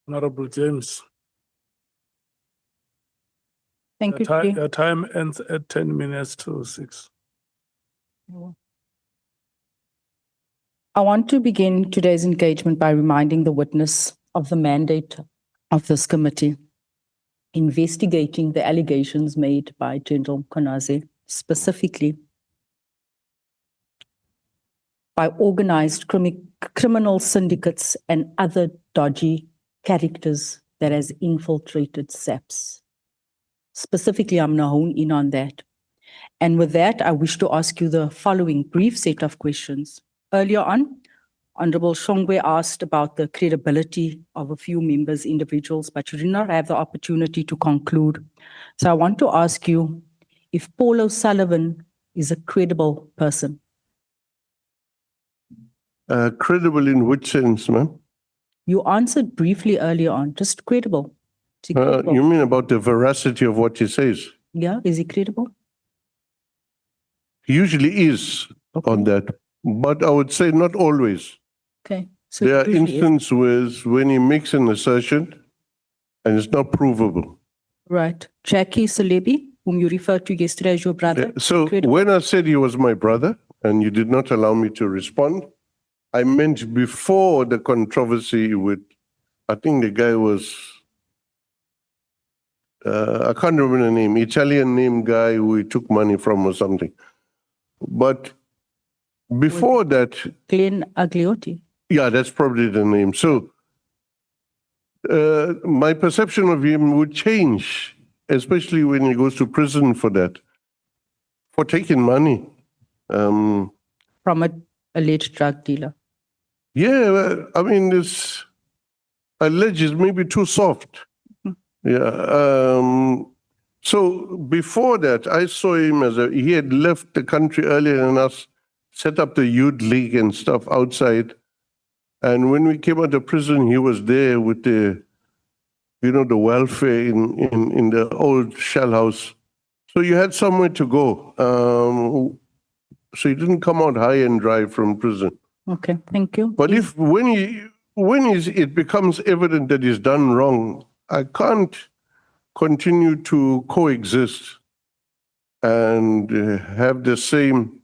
Honorable James, Thank you, your Chair. time ends at 10 minutes to 6. I want to begin today's engagement by reminding the witness of the mandate of this committee, investigating the allegations made by General Konaze, specifically by organized criminal syndicates and other dodgy characters that has infiltrated SAPS. Specifically, I'm now honed in on that. And with that, I wish to ask you the following brief set of questions. Earlier on, Honorable Shongwe asked about the credibility of a few members, individuals, but you did not have the opportunity to conclude. So I want to ask you if Paul O'Sullivan is a credible person. Credible in which sense, ma'am? You answered briefly earlier on, just credible. Is he credible? You mean about the veracity of what he says? Yeah, is he credible? He usually is on that, but I would say not always. Okay. So There are usually is. instances when he makes an assertion and it's not provable. Right. Jackie Salebi, whom you referred to yesterday as your brother. So credible. when I said he was my brother and you did not allow me to respond, I meant before the controversy with, I think the guy was, I can't remember the name, Italian name guy who he took money from or something. But before that, Glenn Agliotti. yeah, that's probably the name. So my perception of him would change, especially when he goes to prison for that, for taking money. From an alleged drug dealer. Yeah, well, I mean, this alleged is maybe too soft. Yeah. So before that, I saw him as he had left the country earlier than us, set up the youth league and stuff outside. And when we came out of prison, he was there with the, the welfare in the old shell house. So you had somewhere to go. So he didn't come out high and dry from prison. Okay, thank you. But when it becomes evident that he's done wrong, I can't continue to coexist and have the same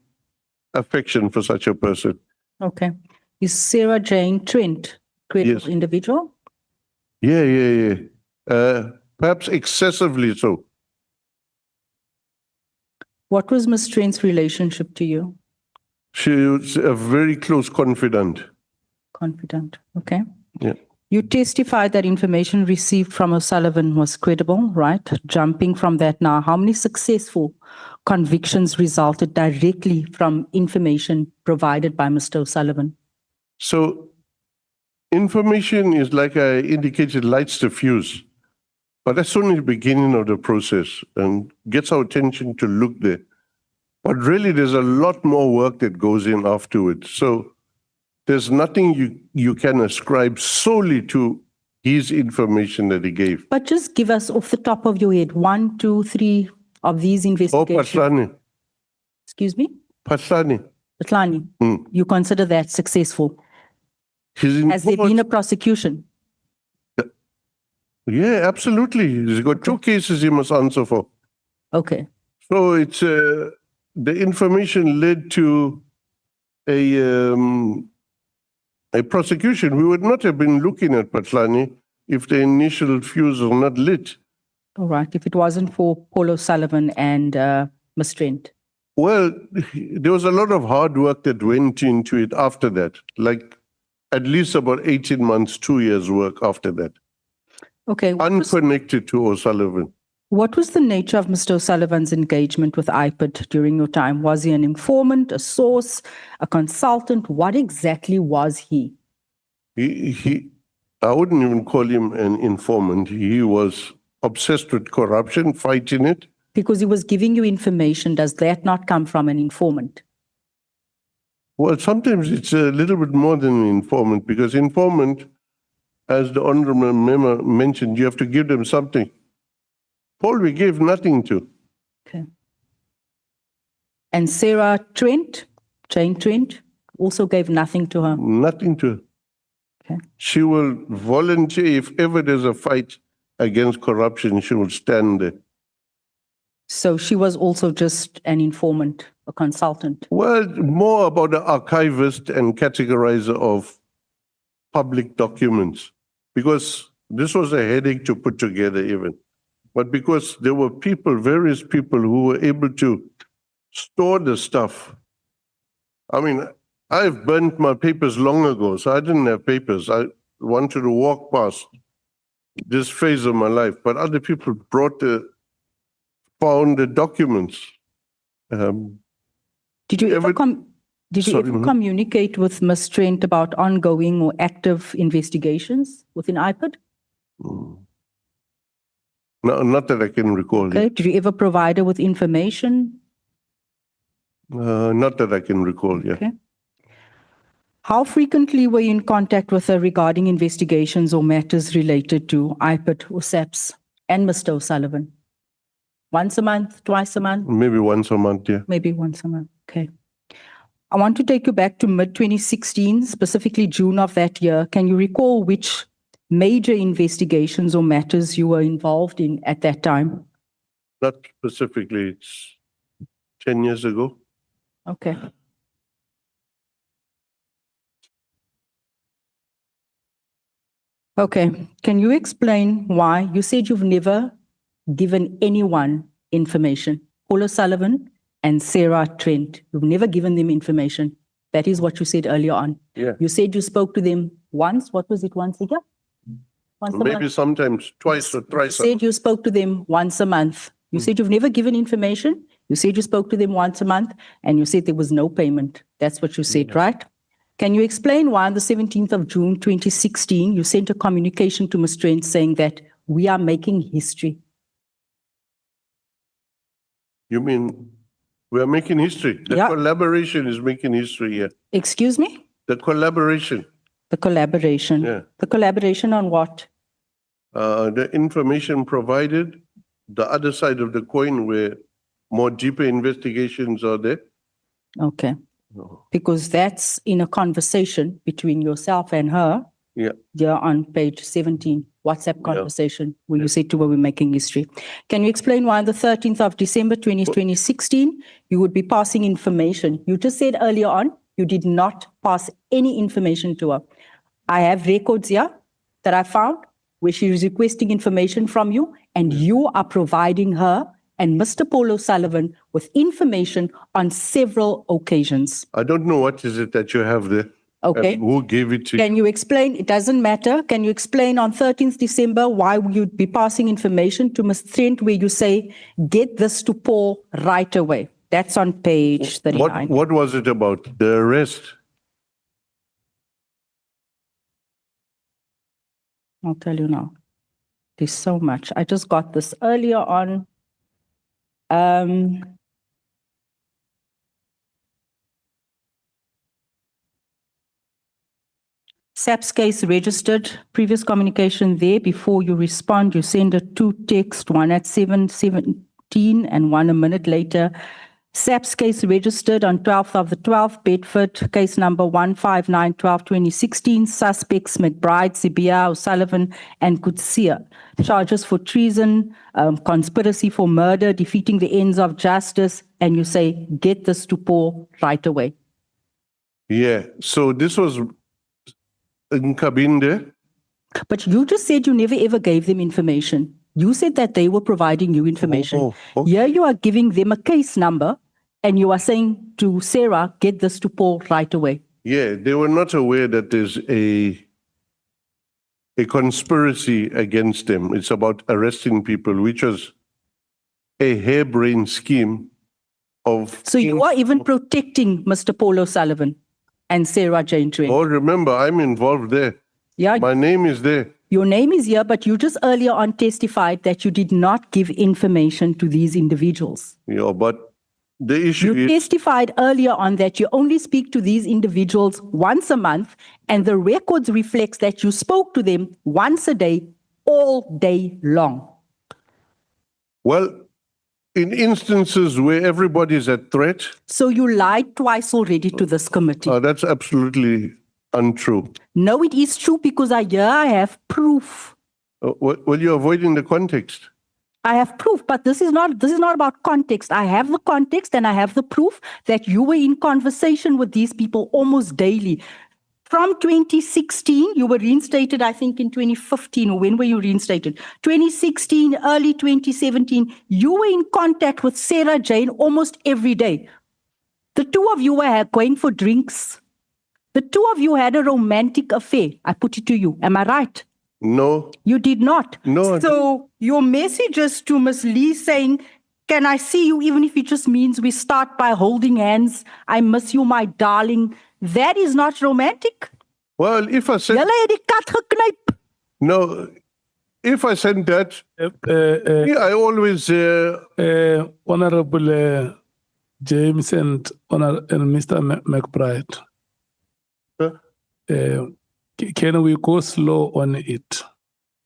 affection for such a person. Okay. Is Sarah Jane Trent credible Yes. individual? Yeah. Perhaps excessively so. What was Ms. Trent's relationship to you? She was a very close confidant. Confident. Okay. Yeah. You testified that information received from O'Sullivan was credible, right? Jumping from that now, how many successful convictions resulted directly from information provided by Mr. O'Sullivan? So information is, like I indicated, lights the fuse. But that's only the beginning of the process and gets our attention to look there. But really, there's a lot more work that goes in afterwards. So there's nothing you can ascribe solely to his information that he gave. But just give us off the top of your head, 1, 2, 3 of these Oh, investigations. Patlani. Excuse me? Patlani. Patlani, you consider that successful? Has there been a prosecution? Yeah, absolutely. He's got 2 cases he must answer for. Okay. So it's the information led to a prosecution. We would not have been looking at Patlani if the initial fuse was not lit. All right. If it wasn't for Paul O'Sullivan and Ms. Trent. Well, there was a lot of hard work that went into it after that, like at least about 18 months, 2 years work after that. Okay. Unconnected to O'Sullivan. What was the nature of Mr. O'Sullivan's engagement with IPID during your time? Was he an informant, a source, a consultant? What exactly was he? I wouldn't even call him an informant. He was obsessed with corruption, fighting it. Because he was giving you information, does that not come from an informant? Well, sometimes it's a little bit more than an informant, because informant, as the Honorable Member mentioned, you have to give them something. Paul, we gave nothing to. Okay. And Sarah Trent, Jane Trent, also gave nothing to her. Nothing to. Okay. She will volunteer if ever there's a fight against corruption, she will stand there. So she was also just an informant, a consultant. Well, more about the archivist and categorizer of public documents, because this was a headache to put together even. But because there were people, various people who were able to store the stuff. I mean, I've burnt my papers long ago, so I didn't have papers. I wanted to walk past this phase of my life, but other people found the documents. Did you Every- Sorry, ever ma'am. communicate with Ms. Trent about ongoing or active investigations within IPID? No, not that I can recall. Okay. Did you ever provide her with information? Not that I can recall, yeah. Okay. How frequently were you in contact with her regarding investigations or matters related to IPID or SAPS and Mr. O'Sullivan? Once a month, twice a month? Maybe once a month, yeah. Maybe once a month. Okay. I want to take you back to mid-2016, specifically June of that year. Can you recall which major investigations or matters you were involved in at that time? Not specifically, it's 10 years ago. Okay. Okay. Can you explain why you said you've never given anyone information? Paul O'Sullivan and Sarah Trent. You've never given them information. That is what you said earlier on. Yeah. You said you spoke to them once. What was it, once a year? Once a Maybe month? sometimes twice or You thrice. said you spoke to them once a month. You said you've never given information. You said you spoke to them once a month, and you said there was no payment. That's what you said, right? Can you explain why on the 17th of June, 2016, you sent a communication to Ms. Trent saying that we are making history? You mean we are making history? The Yeah. collaboration is making history here. Excuse me? The collaboration, The collaboration. Yeah. The collaboration on what? the information provided, the other side of the coin where more deeper investigations are there. Okay. Because that's in a conversation between yourself and her. Yeah. Here on page 17, WhatsApp conversation, where you said to her, we're making history. Can you explain why on the 13th of December, 2016, you would be passing information? You just said earlier on, you did not pass any information to her. I have records here that I found where she was requesting information from you, and you are providing her and Mr. Paul O'Sullivan with information on several occasions. I don't know what is it that you have there. Okay. Who gave it to you? Can you explain? It doesn't matter. Can you explain on 13th December why you'd be passing information to Ms. Trent where you say, get this to Paul right away? That's on page 39. What was it about? The arrest? I'll tell you now. There's so much. I just got this earlier on. SAPS case registered, previous communication there. Before you respond, you send a two text, one at 7:17 and one a minute later. SAPS case registered on 12th of the 12th, Bedford, case number 159-12-2016, suspects McBride, Sibia, O'Sullivan, and Kutsia. Charges for treason, conspiracy for murder, defeating the ends of justice, and you say, get this to Paul right away. Yeah. So this was in Kabinde. But you just said you never ever gave them information. You said that they were providing you information. Oh, okay. Here you are giving them a case number and you are saying to Sarah, get this to Paul right away. Yeah, they were not aware that there's a conspiracy against them. It's about arresting people, which was a harebrained scheme of... So you are even protecting Mr. Paul O'Sullivan and Sarah Jane Trent. Oh, remember, I'm involved there. Yeah, My name is there. your name is here, but you just earlier on testified that you did not give information to these individuals. Yeah, but the issue You is... testified earlier on that you only speak to these individuals once a month, and the records reflects that you spoke to them once a day, all day long. Well, in instances where everybody is at threat, So you lied twice already to this committee. that's absolutely untrue? No, it is true because I have proof. Well, you're avoiding the context. I have proof, but this is not about context. I have the context and I have the proof that you were in conversation with these people almost daily. From 2016, you were reinstated, I think, in 2015, or when were you reinstated? 2016, early 2017, you were in contact with Sarah Jane almost every day. The two of you were going for drinks. The two of you had a romantic affair. I put it to you. Am I right? No. You did not. No. So your messages to Miss Lee saying, can I see you, even if it just means we start by holding hands, I miss you, my darling, that is not romantic. Well, if I said... Julle het die kat geknyp. No, if I said that, I always... Honorable James and Mr. McBride. Huh? Can we go slow on it?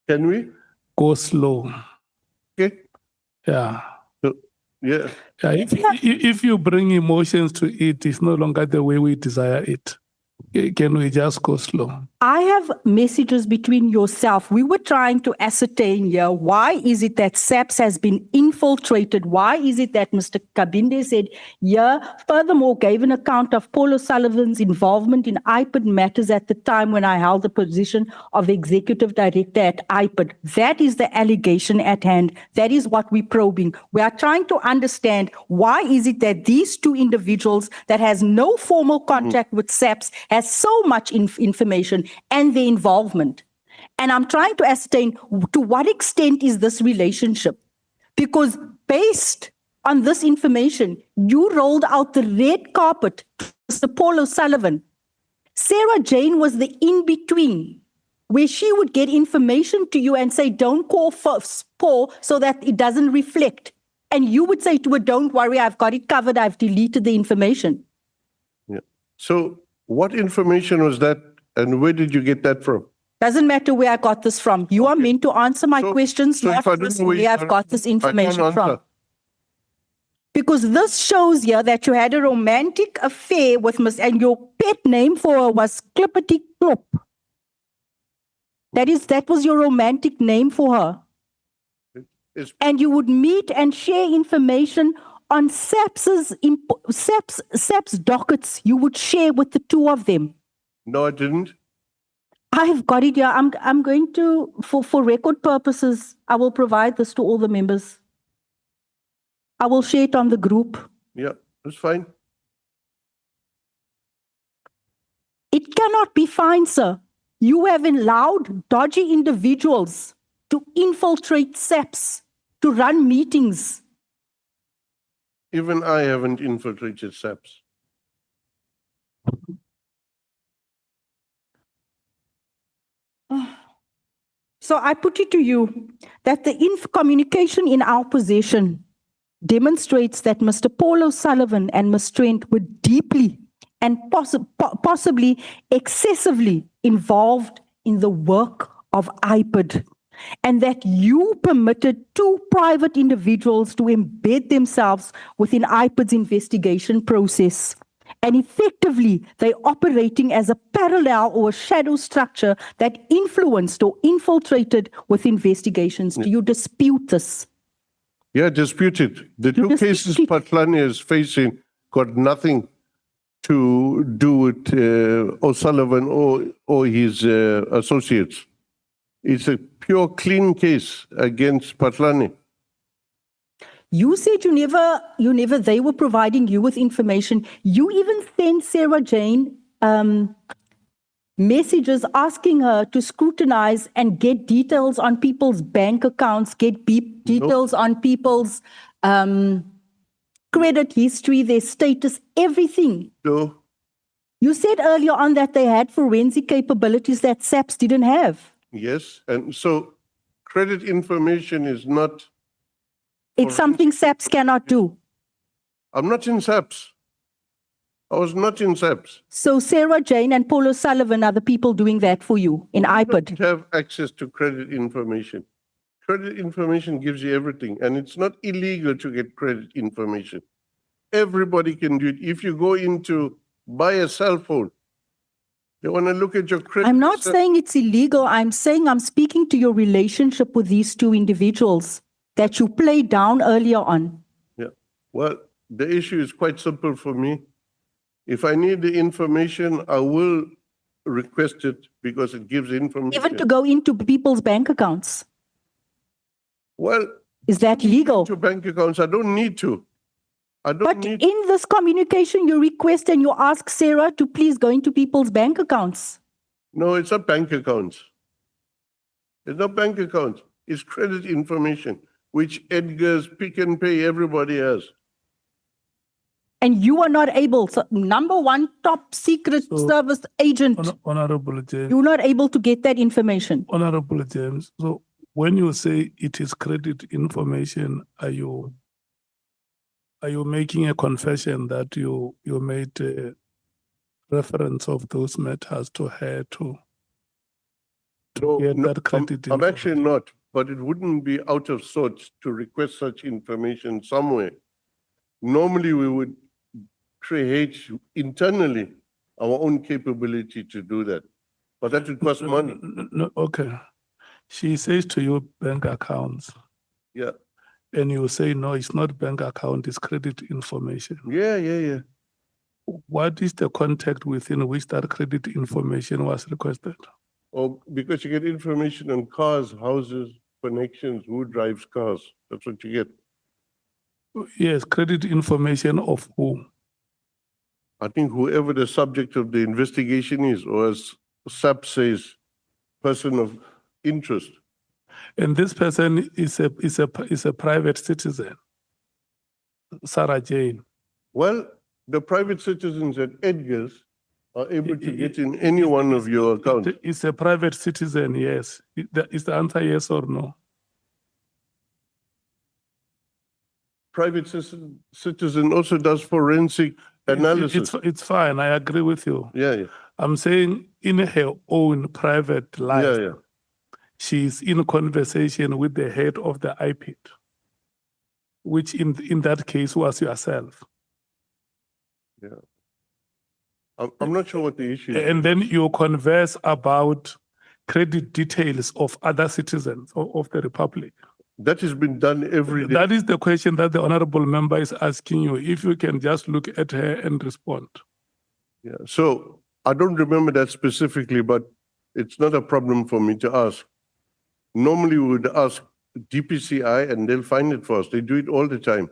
Can we? Go slow. Okay. Yeah. Yeah. If you bring emotions to it, it's no longer the way we desire it. Can we just go slow? I have messages between yourself. We were trying to ascertain here, why is it that SAPS has been infiltrated? Why is it that Mr. Kabinde said, furthermore, gave an account of Paul O'Sullivan's involvement in IPID matters at the time when I held the position of executive director at IPID. That is the allegation at hand. That is what we're probing. We are trying to understand why is it that these two individuals that has no formal contact with SAPS has so much information and their involvement. And I'm trying to ascertain to what extent is this relationship? Because based on this information, you rolled out the red carpet to Mr. Paul O'Sullivan. Sarah Jane was the in-between, where she would get information to you and say, don't call Paul so that it doesn't reflect. And you would say to her, don't worry, I've got it covered, I've deleted the information. Yeah. So what information was that? And where did you get that from? Doesn't matter where I got this from. You are meant to answer my questions, not where I've got this information from. Because this shows here that you had a romantic affair with Miss, and your pet name for her was Clippity Clop. That was your romantic name for her. And you would meet and share information on SAPS dockets. You would share with the two of them. No, I didn't. I've got it here. I'm going to, for record purposes, I will provide this to all the members. I will share it on the group. Yeah, that's fine. It cannot be fine, sir. You have allowed dodgy individuals to infiltrate SAPS, to run meetings. Even I haven't infiltrated SAPS. So I put it to you that the communication in our possession demonstrates that Mr. Paul O'Sullivan and Ms. Trent were deeply and possibly excessively involved in the work of IPID, and that you permitted two private individuals to embed themselves within IPID's investigation process. And effectively, they're operating as a parallel or a shadow structure that influenced or infiltrated with investigations. Do you dispute this? Yeah, disputed. The two cases Patlani is facing got nothing to do with O'Sullivan or his associates. It's a pure clean case against Patlani. You said they were providing you with information. You even sent Sarah Jane messages asking her to scrutinize and get details on people's bank accounts, get details on people's credit history, their status, everything. No. You said earlier on that they had forensic capabilities that SAPS didn't have. Yes, and so credit information is not... It's something SAPS cannot do. I'm not in SAPS. I was not in SAPS. So Sarah Jane and Paul O'Sullivan are the people doing that for you in IPID. You don't have access to credit information. Credit information gives you everything, and it's not illegal to get credit information. Everybody can do it. If you go into buy a cell phone, They want to look at your credit. I'm not saying it's illegal. I'm saying I'm speaking to your relationship with these two individuals that you played down earlier on. Yeah. Well, the issue is quite simple for me. If I need the information, I will request it because it gives information. Even to go into people's bank accounts. Well, Is that legal? to bank accounts, I don't need to. I don't But need. in this communication, you request and you ask Sarah to please go into people's bank accounts. No, it's not bank accounts. It's not bank accounts. It's credit information, which Edgar's, Pick and Pay, everybody has. And you are not able, so number one top secret So, service agent, Honorable James, you're not able to get that information. Honorable James, so when you say it is credit information, are you making a confession that you made a reference of those matters to her to No, get no, that credit I'm actually information? not, but it wouldn't be out of sorts to request such information somewhere. Normally, we would create internally our own capability to do that, but that would cost money. No, okay. She says to you bank accounts, Yeah, and you say, no, it's not bank account, it's credit information. yeah. What is the context within which that credit information was requested? Or because you get information on cars, houses, connections, who drives cars. That's what you get. Yes, credit information of who? I think whoever the subject of the investigation is, or as SAP says, person of interest. And this person is a private citizen, Sarah Jane. Well, the private citizens at Edgar's are able to get in any one of your accounts. It's a private citizen, yes. Is the answer yes or no? Private citizen also does forensic analysis. It's fine. I agree with you. Yeah. I'm saying in her own private life, Yeah. she's in conversation with the head of the IPID, which in that case was yourself. I'm not sure what the issue is. And then you converse about credit details of other citizens of the Republic. That has been done every day. That is the question that the honorable member is asking you. If you can just look at her and respond. Yeah. So I don't remember that specifically, but it's not a problem for me to ask. Normally we would ask DPCI and they'll find it for us. They do it all the time.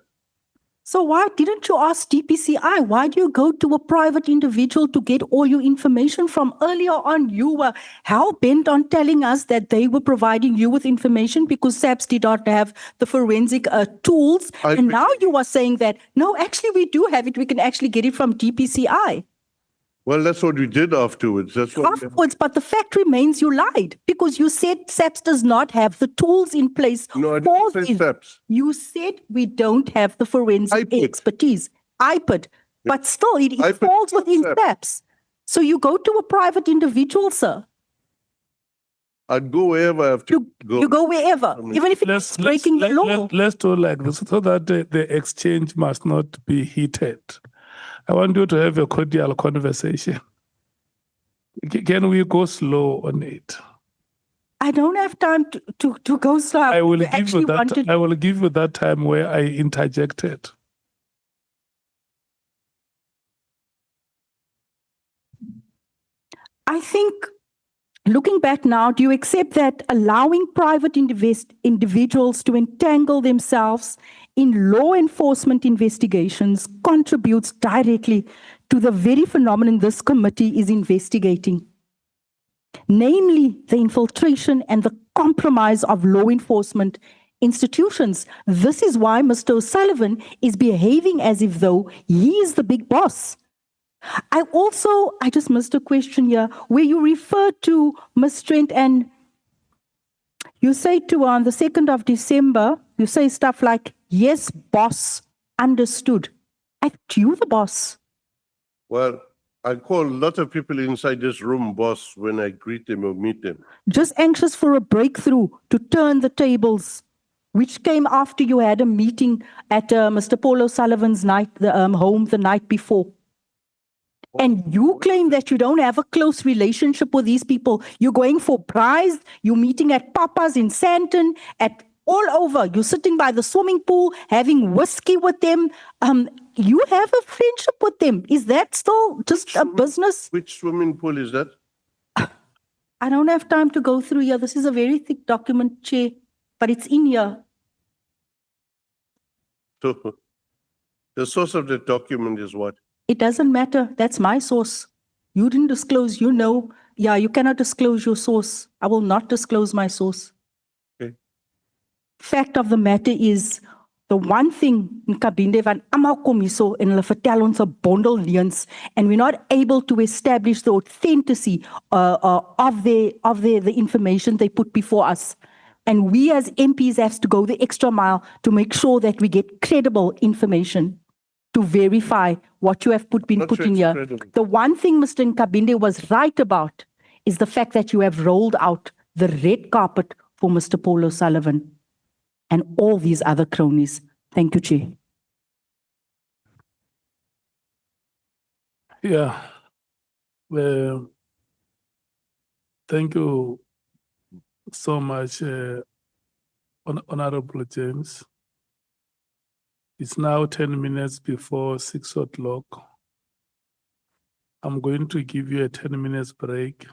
So why didn't you ask DPCI? Why do you go to a private individual to get all your information from? Earlier on, you were hell-bent on telling us that they were providing you with information because SAPS did not have the forensic tools. And now you are saying that, no, actually we do have it. We can actually get it from DPCI. Well, that's what we did afterwards. That's what Afterwards, but the fact remains you lied because you said SAPS does not have the tools in place. No, I for didn't say this. SAPS. You said we don't have the forensic IPID. expertise. IPID. But still, it IPID falls within SAPS. SAPS. So you go to a private individual, sir. I'd go wherever I have to go. You go wherever, even if it's breaking the law. Let's do like this so that the exchange must not be heated. I want you to have a cordial conversation. Can we go slow on it? I don't have time to go slow. I will give actually you that. wanted- I will give you that time where I interjected. I think, looking back now, do you accept that allowing private individuals to entangle themselves in law enforcement investigations contributes directly to the very phenomenon this committee is investigating? Namely, the infiltration and the compromise of law enforcement institutions. This is why Mr. O'Sullivan is behaving as if though he is the big boss. I just missed a question here where you refer to Ms. Trent and you say to on the 2nd of December, you say stuff like, yes, boss, understood. I thought you the boss. Well, I call a lot of people inside this room boss when I greet them or meet them. Just anxious for a breakthrough to turn the tables, which came after you had a meeting at Mr. Paul O'Sullivan's home the night before. And you claim that you don't have a close relationship with these people. You're going for prize, you're meeting at Papa's in Sandton, at all over. You're sitting by the swimming pool, having whiskey with them. You have a friendship with them. Is that still just a business? Which swimming pool is that? I don't have time to go through here. This is a very thick document, Chair, but it's in here. So the source of the document is what? It doesn't matter. That's my source. You didn't disclose, you know. Yeah, you cannot disclose your source. I will not disclose my source. Okay. Fact of the matter is, the one thing in Kabinde van almal kom hierso en hulle vertel ons 'n bondel leuns and we're not able to establish the authenticity of the information they put before us. And we as MPs have to go the extra mile to make sure that we get credible information to verify what you have been Not put sure in it's here. credible. The one thing Mr. Nkabinde was right about is the fact that you have rolled out the red carpet for Mr. Paul O'Sullivan and all these other cronies. Thank you, Chair. Yeah. Thank you so much, Honorable James. It's now 10 minutes before 6 o'clock. I'm going to give you a 10 minutes break.